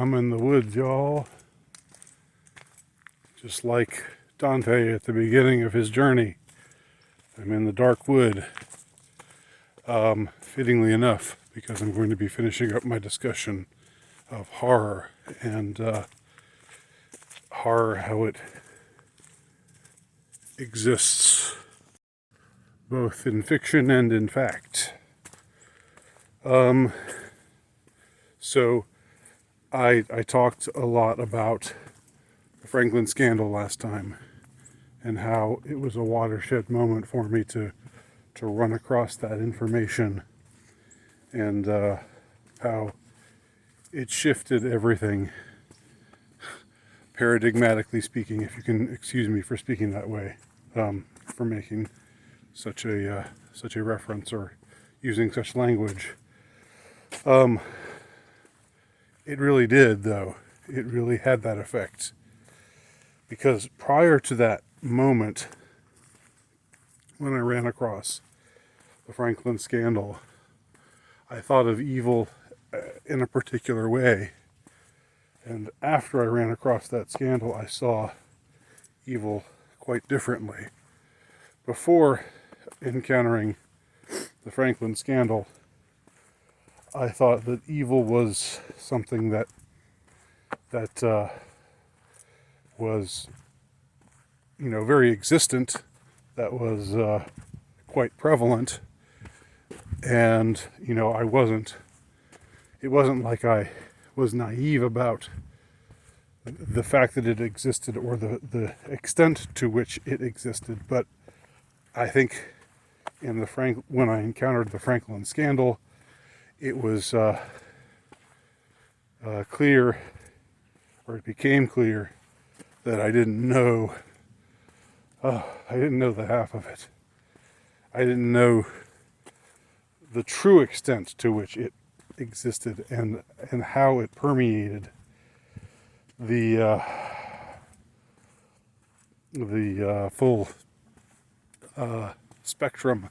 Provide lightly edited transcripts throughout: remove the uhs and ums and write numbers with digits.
I'm in the woods, y'all. Just like Dante at the beginning of his journey. I'm in the dark wood. Fittingly enough, because I'm going to be finishing up my discussion of horror and horror, how it exists both in fiction and in fact. So I talked a lot about the Franklin scandal last time and how it was a watershed moment for me to run across that information, and how it shifted everything, paradigmatically speaking, if you can excuse me for speaking that way, for making such a reference or using such language. It really did, though. It really had that effect. Because prior to that moment, when I ran across the Franklin scandal, I thought of evil in a particular way. And after I ran across that scandal, I saw evil quite differently. Before encountering the Franklin scandal, I thought that evil was something that was, very existent, that was quite prevalent, and it wasn't like I was naive about the fact that it existed or the extent to which it existed. But I think when I encountered the Franklin scandal, it was clear, or it became clear, that I didn't know the half of it. I didn't know the true extent to which it existed, and how it permeated the full spectrum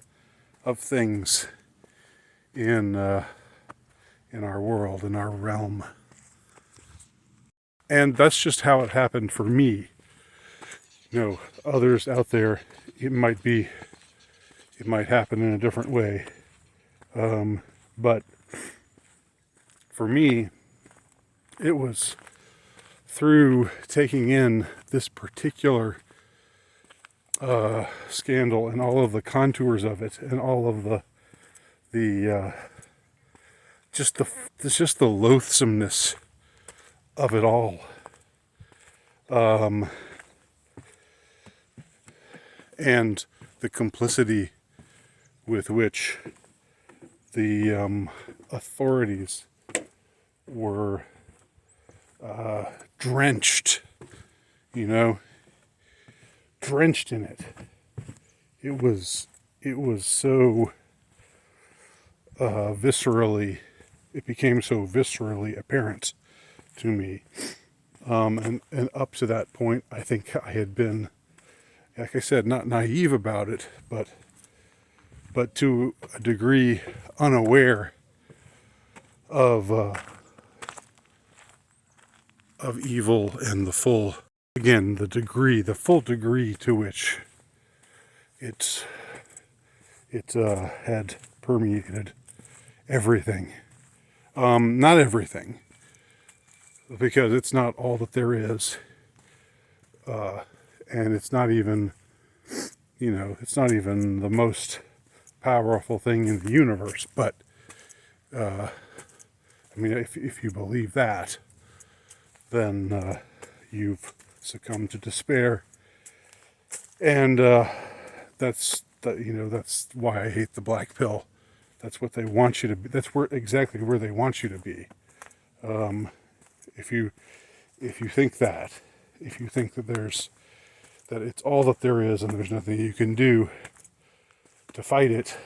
of things in our world, in our realm. And that's just how it happened for me. Others out there, it might happen in a different way. But for me, it was through taking in this particular scandal and all of the contours of it, and all of the just the loathsomeness of it all, and the complicity with which the authorities were drenched in it. It was so it became so viscerally apparent to me. And up to that point, I think I had been, like I said, not naive about it, but to a degree unaware of evil, and the full degree to which it had permeated everything. Not everything, because it's not all that there is, and it's not even the most powerful thing in the universe. But if you believe that, then you've succumbed to despair, and that's why I hate the black pill. That's what they want you to be. That's exactly where they want you to be. If you think that, that it's all that there is, and there's nothing you can do to fight it,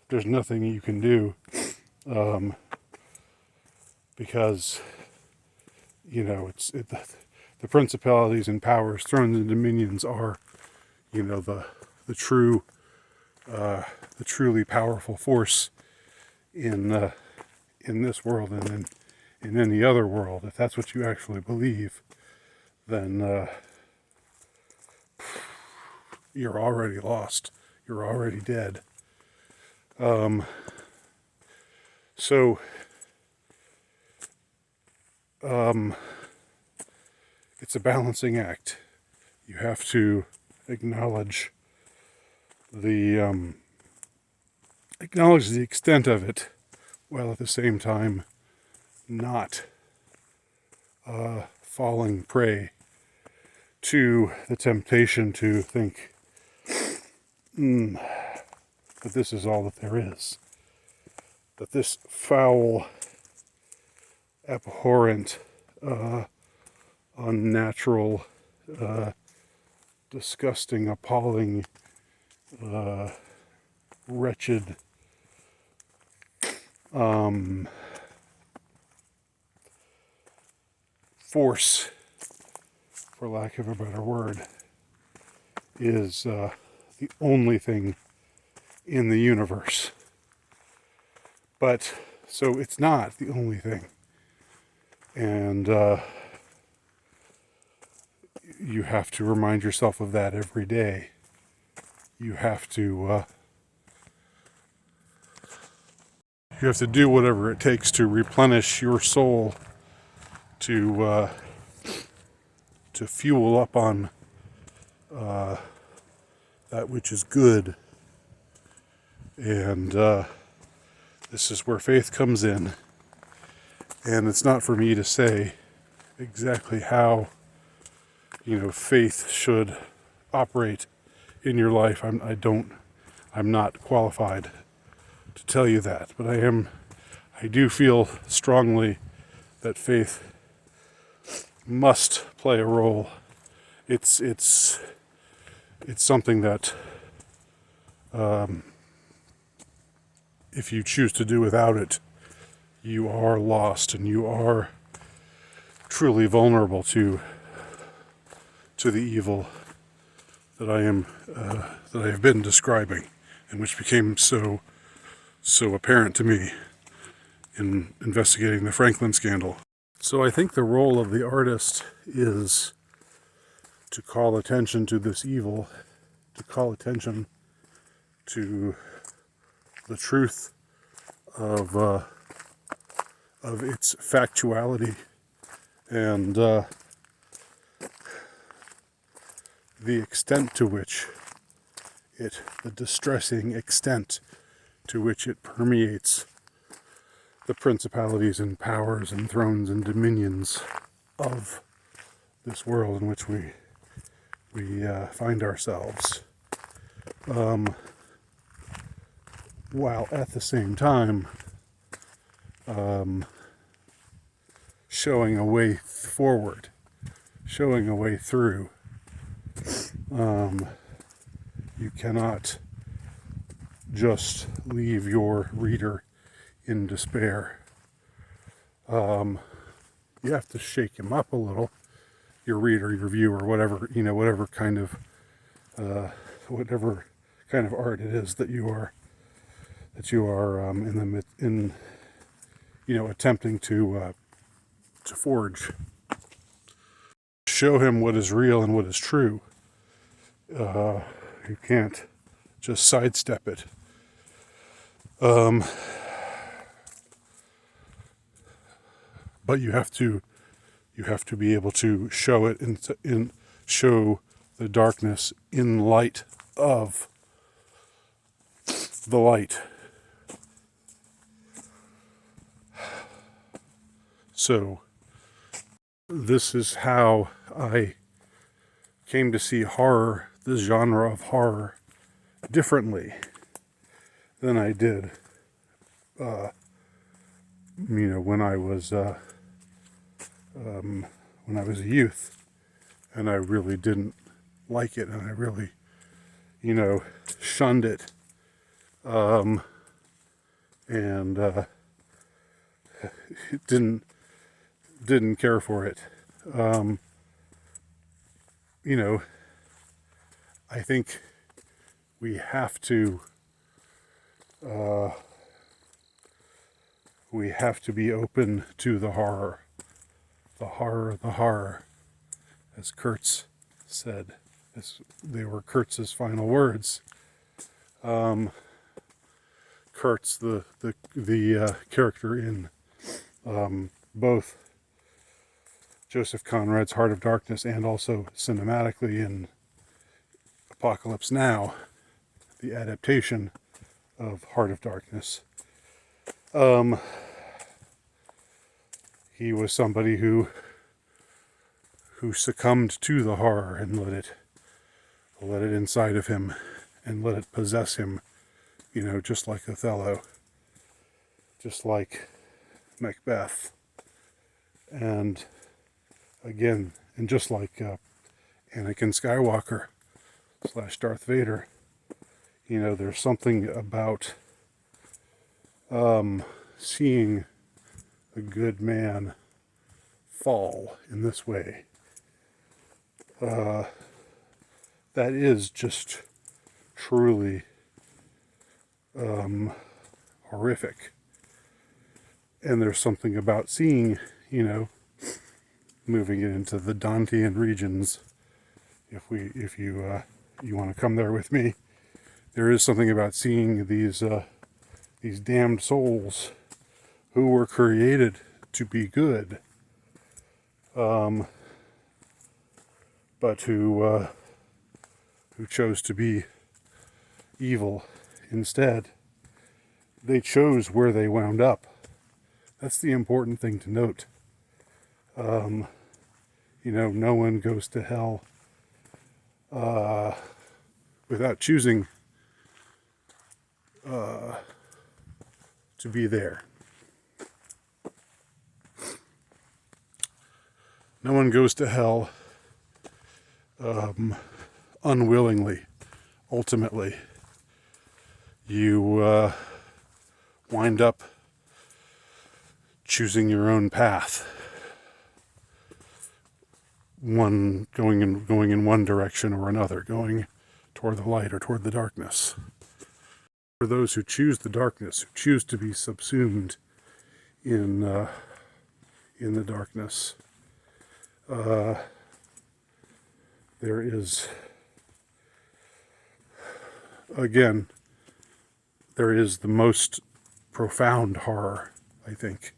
there's nothing you can do, because the principalities and powers, thrones and dominions are the truly powerful force in this world, and in any other world, if that's what you actually believe, then you're already lost. You're already dead. So it's a balancing act. You have to acknowledge the extent of it, while at the same time not falling prey to the temptation to think that this is all that there is. That this foul, abhorrent, unnatural, disgusting, appalling, wretched, force, for lack of a better word, is the only thing in the universe. But, so it's not the only thing. And you have to remind yourself of that every day. You have to do whatever it takes to replenish your soul, to fuel up on that which is good. And this is where faith comes in. And it's not for me to say exactly how, faith should operate in your life. I'm not qualified to tell you that, but I do feel strongly that faith must play a role. It's something that if you choose to do without it, you are lost, and you are truly vulnerable to the evil that I have been describing, and which became so apparent to me in investigating the Franklin scandal. So I think the role of the artist is to call attention to this evil, to call attention to the truth of its factuality, and the extent to which the distressing extent to which it permeates the principalities and powers and thrones and dominions of this world in which we find ourselves, while at the same time showing a way forward, showing a way through. You cannot just leave your reader in despair. You have to shake him up a little, your reader, your viewer, whatever kind of art it is that you are attempting to forge. Show him what is real and what is true. You can't just sidestep it. But you have to be able to show it show the darkness in light of the light. So this is how I came to see horror, this genre of horror, differently than I did when I was a youth, and I really didn't like it, and I really shunned it, and didn't care for it. I think we have to we have to be open to the horror. The horror, the horror, as Kurtz said. They were Kurtz's final words. Kurtz, the character in both Joseph Conrad's Heart of Darkness and also cinematically in Apocalypse Now, the adaptation of Heart of Darkness. He was somebody who succumbed to the horror and let it inside of him and let it possess him, just like Othello, just like Macbeth, and just like Anakin Skywalker / Darth Vader. There's something about seeing a good man fall in this way. That is just truly horrific. And there's something about seeing, moving it into the Dantean regions, if you want to come there with me, there is something about seeing these damned souls who were created to be good, but who chose to be evil instead. They chose where they wound up. That's the important thing to note. No one goes to hell without choosing to be there. No one goes to hell unwillingly. Ultimately, you wind up choosing your own path. One going in one direction or another, going toward the light or toward the darkness. For those who choose the darkness, who choose to be subsumed in the darkness, there is the most profound horror, I think.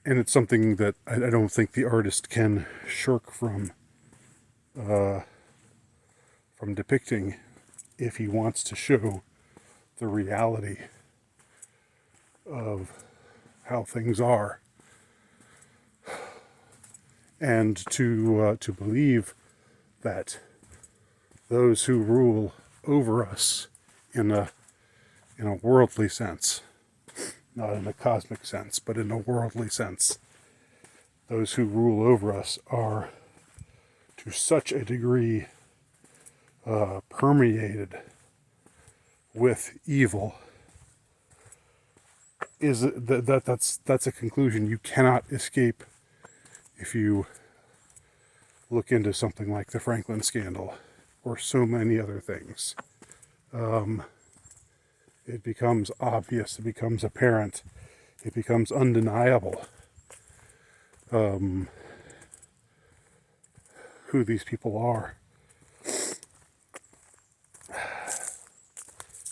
And it's something that I don't think the artist can shirk from depicting if he wants to show the reality of how things are, and to believe that those who rule over us in a worldly sense, not in a cosmic sense, but in a worldly sense, those who rule over us are to such a degree permeated with evil. That's a conclusion you cannot escape if you look into something like the Franklin scandal or so many other things. It becomes obvious, it becomes apparent, it becomes undeniable who these people are.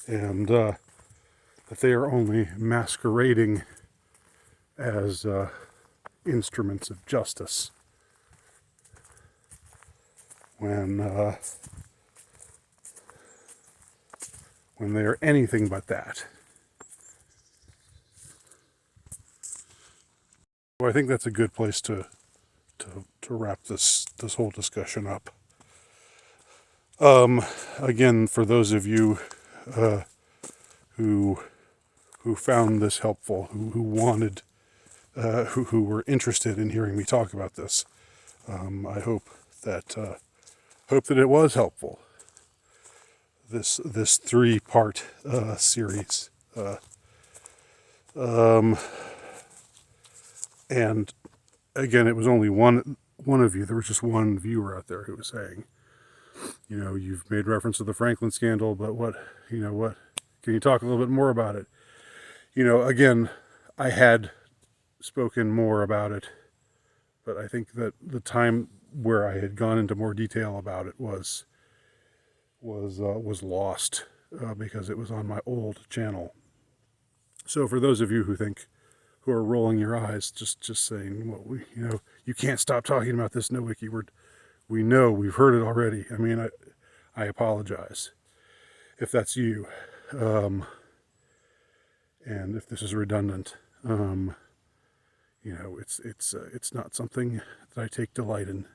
And that they are only masquerading as instruments of justice when they are anything but that. So I think that's a good place to wrap this whole discussion up. Again, for those of you who found this helpful, who wanted, who were interested in hearing me talk about this, I hope that it was helpful. This 3-part series, and again, it was only one of you. There was just one viewer out there who was saying You know, you've made reference to the Franklin scandal, but what, can you talk a little bit more about it? You know, again, I had spoken more about it, but I think that the time where I had gone into more detail about it was lost because it was on my old channel. So for those of you who are rolling your eyes, just saying, well, you can't stop talking about this No Wiki. We know, we've heard it already. I mean, I apologize if that's you, and if this is redundant. It's not something that I take delight in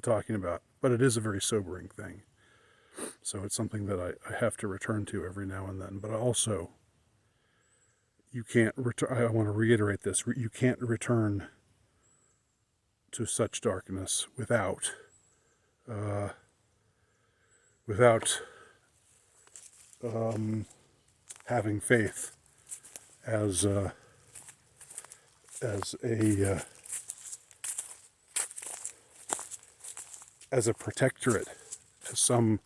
talking about, but it is a very sobering thing. So it's something that I have to return to every now and then. But also, you can't return. I want to reiterate this: you can't return to such darkness without having faith as a protectorate, as some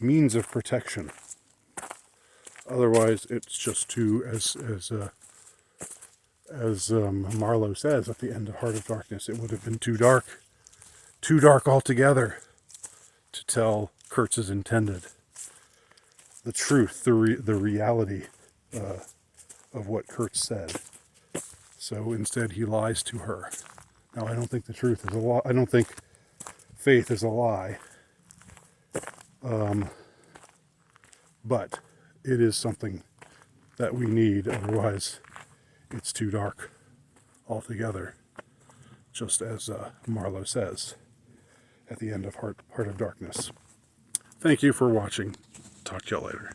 means of protection. Otherwise, it's just too, as Marlowe says at the end of Heart of Darkness, it would have been too dark altogether to tell Kurtz's intended the truth, the reality of what Kurtz said. So instead, he lies to her. Now, I don't think the truth is a lie. I don't think faith is a lie. But it is something that we need, otherwise it's too dark altogether, just as Marlowe says at the end of Heart of Darkness. Thank you for watching. Talk to you later.